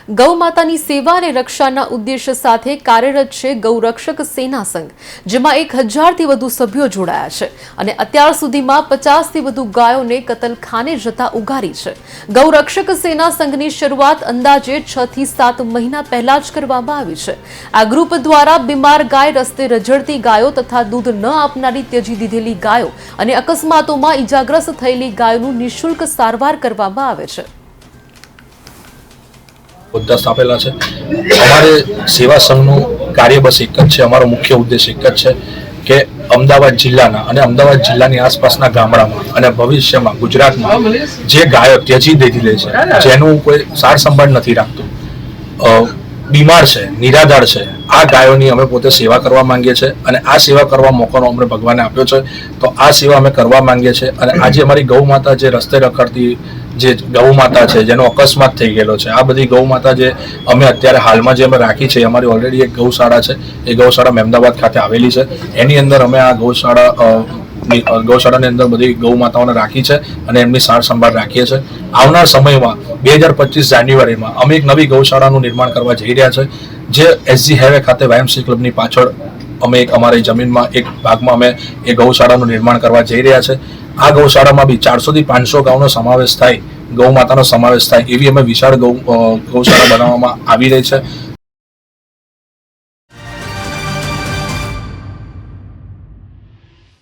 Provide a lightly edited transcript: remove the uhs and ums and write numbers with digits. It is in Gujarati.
ગૌ માતાની સેવા અને રક્ષાના ઉદ્દેશ્ય સાથે કાર્યરત છે ગૌરક્ષક સેના સંઘ, જેમાં 1000થી વધુ સભ્યો જોડાયા છે અને અત્યાર સુધીમાં 50થી વધુ ગાયોને કતલખાને જતા ઉગારી છે। ગૌરક્ષક સેના સંઘની શરૂઆત અંદાજે 6 થી 7 મહિના પહેલા જ કરવામાં આવી છે। આ ગ્રુપ દ્વારા બીમાર ગાય, રસ્તે રઝળતી ગાયો તથા દૂધ ન આપનારી ત્યજી દીધેલી ગાયો અને અકસ્માતોમાં ઈજાગ્રસ્ત થયેલી ગાયોનું નિઃશુલ્ક સારવાર કરવામાં આવે છે। હોદ્દા સ્થાપેલા છે। અમારે સેવા સંઘનું કાર્ય બસ એક જ છે, અમારો મુખ્ય ઉદ્દેશ એક જ છે કે અમદાવાદ જિલ્લાના અને અમદાવાદ જિલ્લાની આસપાસના ગામડામાં અને ભવિષ્યમાં ગુજરાતમાં જે ગાયો ત્યજી દીધેલી છે, જેનું કોઈ સાર સંભાળ નથી રાખતું, બીમાર છે, નિરાધાર છે, આ ગાયોની અમે પોતે સેવા કરવા માંગીએ છીએ અને આ સેવા કરવા મોકોનો અમને ભગવાને આપ્યો છે, તો આ સેવા અમે કરવા માંગીએ છીએ। અને આજે અમારી ગૌ માતા જે રસ્તે રખડતી જે ગૌ માતા છે, જેનો અકસ્માત થઈ ગયેલો છે, આ બધી ગૌ માતા જે અમે અત્યારે હાલમાં જે અમે રાખી છે, અમારી ઓલરેડી એક ગૌશાળા છે, એ ગૌશાળા મહેમદાબાદ ખાતે આવેલી છે। એની અંદર અમે આ ગૌશાળાની અંદર બધી ગૌ માતાઓને રાખી છે અને એમની સાર સંભાળ રાખીએ છીએ। આવનાર સમયમાં 2025 જાન્યુઆરીમાં અમે એક નવી ગૌશાળાનું નિર્માણ કરવા જઈ રહ્યા છે, જે એસજી હાઈવે ખાતે વાયએમસી ક્લબની પાછળ અમે એક અમારી જમીનમાં એક ભાગમાં અમે એ ગૌશાળાનું નિર્માણ કરવા જઈ રહ્યા છે। આ ગૌશાળામાં બી 400 થી 500 ગાયોનો સમાવેશ થાય, ગૌ માતાનો સમાવેશ થાય એવી અમે વિશાળ ગૌશાળા બનાવવામાં આવી રહી છે।